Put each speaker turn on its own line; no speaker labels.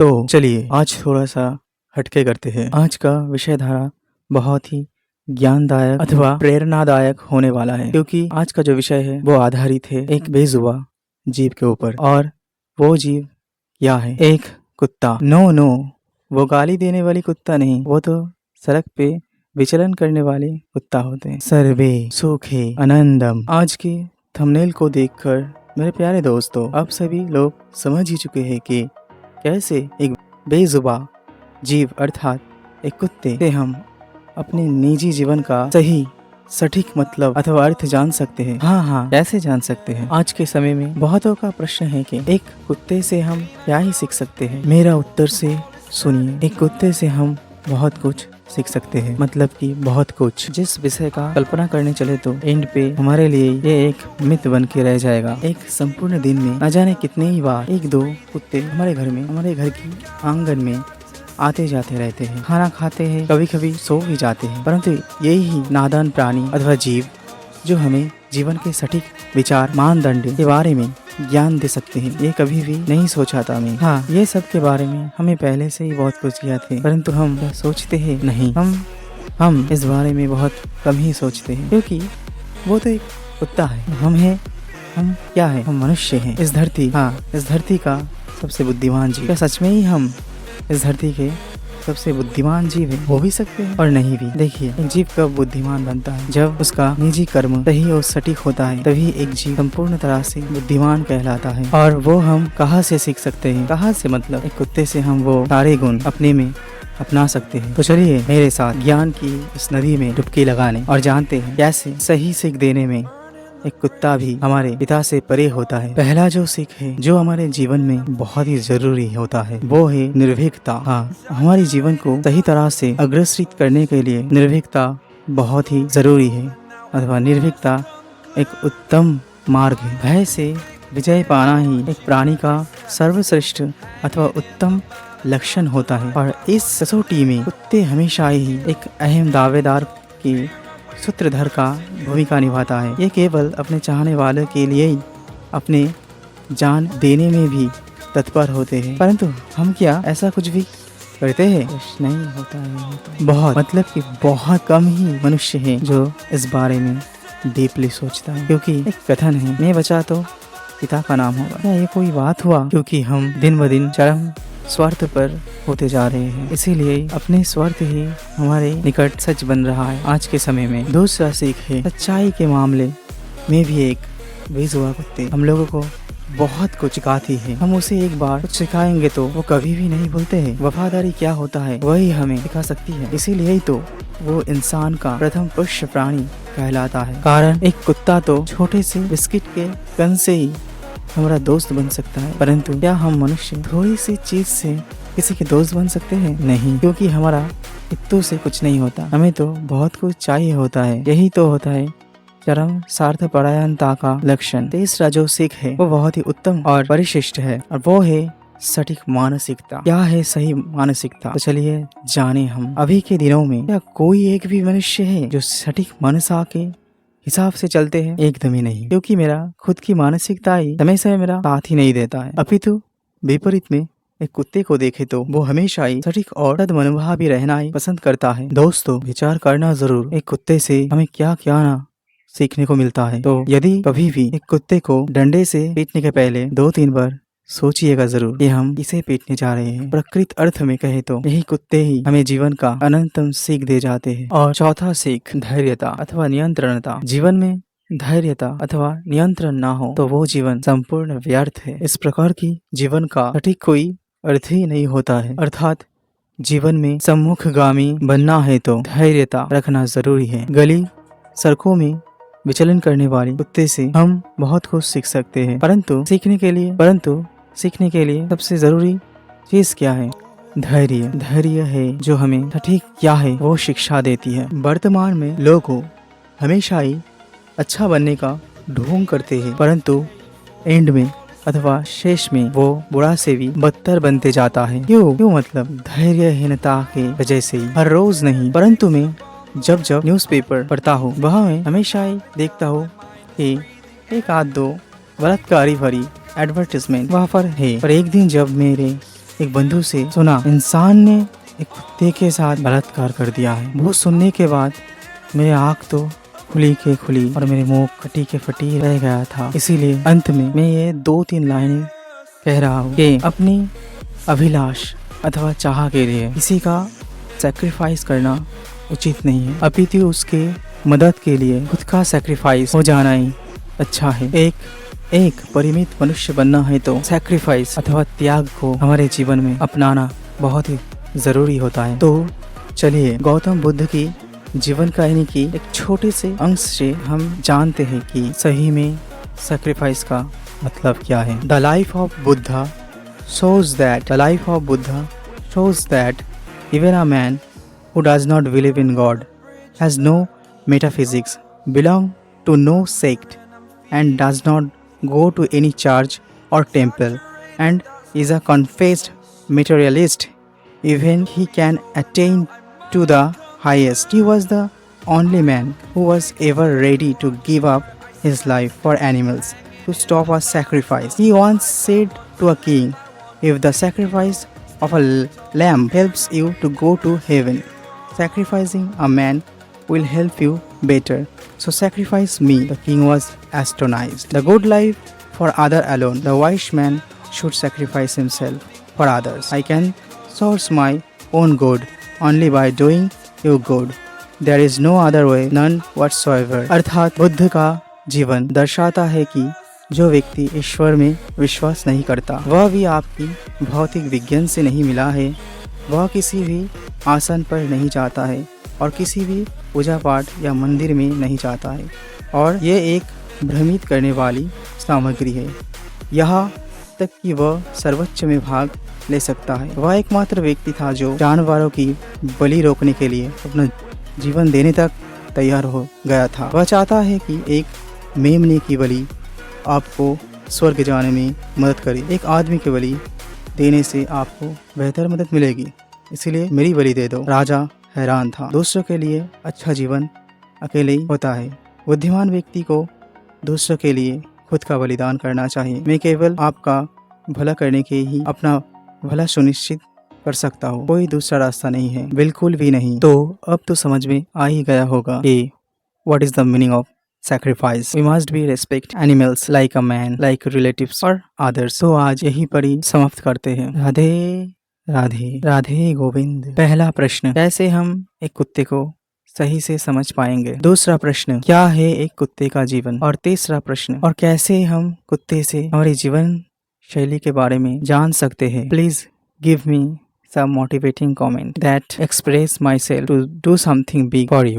तो चलिए आज थोड़ा सा हटके करते हैं। आज का विषय धारा बहुत ही ज्ञानदायक अथवा प्रेरणादायक होने वाला है, क्योंकि आज का जो विषय है वो आधारित है एक बेजुबां जीव के ऊपर। और वो जीव क्या है? एक कुत्ता। नो नो, वो गाली देने वाली कुत्ता नहीं, वो तो सड़क पे विचलन करने वाले कुत्ता होते हैं। सर्वे सुखे आनंदम। आज के थंबनेल को देखकर मेरे प्यारे दोस्तों, अब सभी लोग समझ ही चुके हैं कि कैसे एक बेजुबां जीव अर्थात एक कुत्ते से हम अपने निजी जीवन का सही सटीक मतलब अथवा अर्थ जान सकते हैं। हाँ, कैसे जान सकते हैं? आज के समय में बहुतों का प्रश्न है कि एक कुत्ते से हम क्या ही सीख सकते हैं। मेरा उत्तर से सुनिए, एक कुत्ते से हम बहुत कुछ सीख सकते हैं, मतलब कि बहुत कुछ। जिस विषय का कल्पना करने चले तो एंड पे हमारे लिए ये एक मिथ बन के रह जाएगा। एक संपूर्ण दिन में न जाने कितने ही बार एक दो कुत्ते हमारे घर में, हमारे घर की आंगन में आते जाते रहते हैं, खाना खाते हैं, कभी कभी सो भी जाते हैं। परंतु यही नादान प्राणी अथवा जीव जो हमें जीवन के सटीक विचार मानदंड के बारे में ज्ञान दे सकते हैं, ये कभी भी नहीं सोचा था मैं। हाँ, ये सब के बारे में हमें पहले से ही बहुत कुछ किया थे, परंतु हम सोचते हैं नहीं। हम इस बारे में बहुत कम ही सोचते हैं, क्योंकि वो तो एक कुत्ता है। हम क्या है? हम मनुष्य हैं। इस धरती का सबसे बुद्धिमान जीव। क्या सच में ही हम इस धरती के सबसे बुद्धिमान जीव है? हो भी सकते हैं और नहीं भी। देखिए, एक जीव कब बुद्धिमान बनता है? जब उसका निजी कर्म सही और सटीक होता है, तभी एक जीव संपूर्ण तरह से बुद्धिमान कहलाता है। और वो हम कहाँ से सीख सकते हैं? कहाँ से मतलब एक कुत्ते से हम वो सारे गुण अपने में अपना सकते हैं। तो चलिए मेरे साथ ज्ञान की इस नदी में डुबकी लगाने और जानते हैं कैसे सही सीख देने में एक कुत्ता भी हमारे पिता से परे होता है। पहला जो सीख है जो हमारे जीवन में बहुत ही जरूरी होता है, वो है निर्भीकता। हाँ, हमारे जीवन को सही तरह से अग्रसरित करने के लिए निर्भीकता बहुत ही जरूरी है, अथवा निर्भीकता एक उत्तम मार्ग है। भय से विजय पाना ही एक प्राणी का सर्वश्रेष्ठ अथवा उत्तम लक्षण होता है। और इस कसौटी में कुत्ते हमेशा ही एक अहम दावेदार की सूत्रधर का भूमिका निभाता है। ये केवल अपने चाहने वालों के लिए ही अपने जान देने में भी तत्पर होते हैं, परंतु हम क्या ऐसा कुछ भी करते हैं? नहीं होता है। बहुत मतलब कि बहुत कम ही मनुष्य हैं जो इस बारे में डीपली सोचता है, क्योंकि एक कथन है, मैं बचा तो पिता का नाम होगा। क्या ये कोई बात हुआ? क्योंकि हम दिन ब दिन चरम स्वार्थ पर होते जा रहे हैं, इसीलिए अपने स्वार्थ ही हमारे निकट सच बन रहा है आज के समय में। दूसरा सीख है सच्चाई के मामले में भी एक बेजुबां कुत्ते हम लोगों को बहुत कुछ सिखाती है। हम उसे एक बार कुछ सिखाएंगे तो वो कभी भी नहीं भूलते हैं। वफादारी क्या होता है वही हमें सिखा सकती है, इसीलिए ही तो वो इंसान का प्रथम पुष्य प्राणी कहलाता है। कारण एक कुत्ता तो छोटे से बिस्किट के कण से ही हमारा दोस्त बन सकता है, परंतु क्या हम मनुष्य थोड़ी सी चीज से किसी के दोस्त बन सकते हैं? नहीं, क्योंकि हमारा इत्तू से कुछ नहीं होता, हमें तो बहुत कुछ चाहिए होता है। यही तो होता है चरम स्वार्थपरायणता का लक्षण। तीसरा जो सीख है वो बहुत ही उत्तम और परिशिष्ट है, और वो है सटीक मानसिकता। क्या है सही मानसिकता? तो चलिए जाने हम। अभी के दिनों में क्या कोई एक भी मनुष्य है जो सटीक मानसा के हिसाब से चलते हैं? एकदम ही नहीं, क्योंकि मेरा खुद की मानसिकता ही समय समय मेरा साथ ही नहीं देता है। अपितु विपरीत में एक कुत्ते को देखे तो वो हमेशा ही सटीक और सद्मनोभावी रहना ही पसंद करता है। दोस्तों, विचार करना जरूर, एक कुत्ते से हमें क्या क्या ना सीखने को मिलता है। तो यदि कभी भी एक कुत्ते को डंडे से पीटने के पहले 2-3 बार सोचिएगा जरूर कि हम किसे पीटने जा रहे हैं। प्रकृत अर्थ में कहे तो यही कुत्ते ही हमें जीवन का अनंतम सीख दे जाते हैं। और चौथा सीख धैर्यता अथवा नियंत्रणता। जीवन में धैर्यता अथवा नियंत्रण ना हो तो वो जीवन संपूर्ण व्यर्थ है। इस प्रकार की जीवन का सटीक कोई अर्थ ही नहीं होता है। अर्थात जीवन में सम्मुखगामी बनना है तो धैर्यता रखना जरूरी है। गली सड़कों में विचलन करने वाले कुत्ते से हम बहुत कुछ सीख सकते हैं, परंतु सीखने के लिए सबसे जरूरी चीज क्या है? धैर्य है जो हमें सटीक क्या है वो शिक्षा देती है। वर्तमान में लोग हमेशा ही अच्छा बनने का ढोंग करते हैं, परंतु एंड में अथवा शेष में वो बुरा से भी बदतर बनते जाता है। क्यों मतलब धैर्यहीनता के वजह से ही। हर रोज नहीं, परंतु मैं जब न्यूज़पेपर पढ़ता हूँ वहाँ मैं हमेशा ही देखता हूँ कि एक आध दो बलात्कारी भरी एडवर्टाइजमेंट वहाँ पर है। पर एक दिन जब मेरे एक बंधु से सुना, इंसान ने एक कुत्ते के साथ बलात्कार कर दिया है। वो सुनने के बाद मेरी आँख तो खुली के खुली और मेरे मुंह फटी के फटी रह गया था। इसीलिए अंत में मैं ये 2-3 लाइनें कह रहा हूँ कि अपनी अभिलाष अथवा चाह के लिए किसी का सैक्रिफाइस करना उचित नहीं है, अपितु उसके मदद के लिए खुद का सैक्रिफाइस हो जाना ही अच्छा है। एक परिमित मनुष्य बनना है तो सैक्रिफाइस अथवा त्याग को हमारे जीवन में अपनाना बहुत ही जरूरी होता है। तो चलिए गौतम बुद्ध की जीवन कहानी की एक छोटे से अंश से हम जानते हैं कि सही में सैक्रिफाइस का मतलब क्या है। The life of Buddha shows that even a man who does not believe in God, has no metaphysics, belong to no sect, and does not go to any church or temple, and is a confessed materialist, even he can attain to the highest. He was the only man who was ever ready to give up his life for animals to stop a sacrifice. He once said to a king, "If the sacrifice of a lamb helps you to go to heaven, sacrificing a man will help you better. So sacrifice me." The king was astonished. The good life for other alone. The wise man should sacrifice himself for others. I can source my own good only by doing you good. There is no other way, none whatsoever. अर्थात बुद्ध का जीवन दर्शाता है कि जो व्यक्ति ईश्वर में विश्वास नहीं करता, वह भी आपकी भौतिक विज्ञान से नहीं मिला है, वह किसी भी आसन पर नहीं जाता है और किसी भी पूजा पाठ या मंदिर में नहीं जाता है, और ये एक भ्रमित करने वाली सामग्री है। यहाँ तक कि वह सर्वोच्च में भाग ले सकता है। वह एकमात्र व्यक्ति था जो जानवरों की बलि रोकने के लिए अपना जीवन देने तक तैयार हो गया था। वह चाहता है कि एक मेमने की बलि आपको स्वर्ग जाने में मदद करे। एक आदमी की बलि देने से आपको बेहतर मदद मिलेगी, इसलिए मेरी बलि दे दो। राजा हैरान था। दूसरों के लिए अच्छा जीवन अकेले ही होता है। बुद्धिमान व्यक्ति को दूसरों के लिए खुद का बलिदान करना चाहिए। मैं केवल आपका भला करने के ही अपना भला सुनिश्चित कर सकता हूँ, कोई दूसरा रास्ता नहीं है, बिल्कुल भी नहीं। तो अब तो समझ में आ ही गया होगा कि what is the meaning of sacrifice. We must be respect animals like a man, like relatives or others. तो आज यही पर ही समाप्त करते हैं। राधे राधे राधे गोविंद। पहला प्रश्न, कैसे हम एक कुत्ते को सही से समझ पाएंगे? दूसरा प्रश्न, क्या है एक कुत्ते का जीवन? और तीसरा प्रश्न, और कैसे हम कुत्ते से हमारी जीवन शैली के बारे में जान सकते हैं? Please give me some motivating comment that express myself to do something big for you.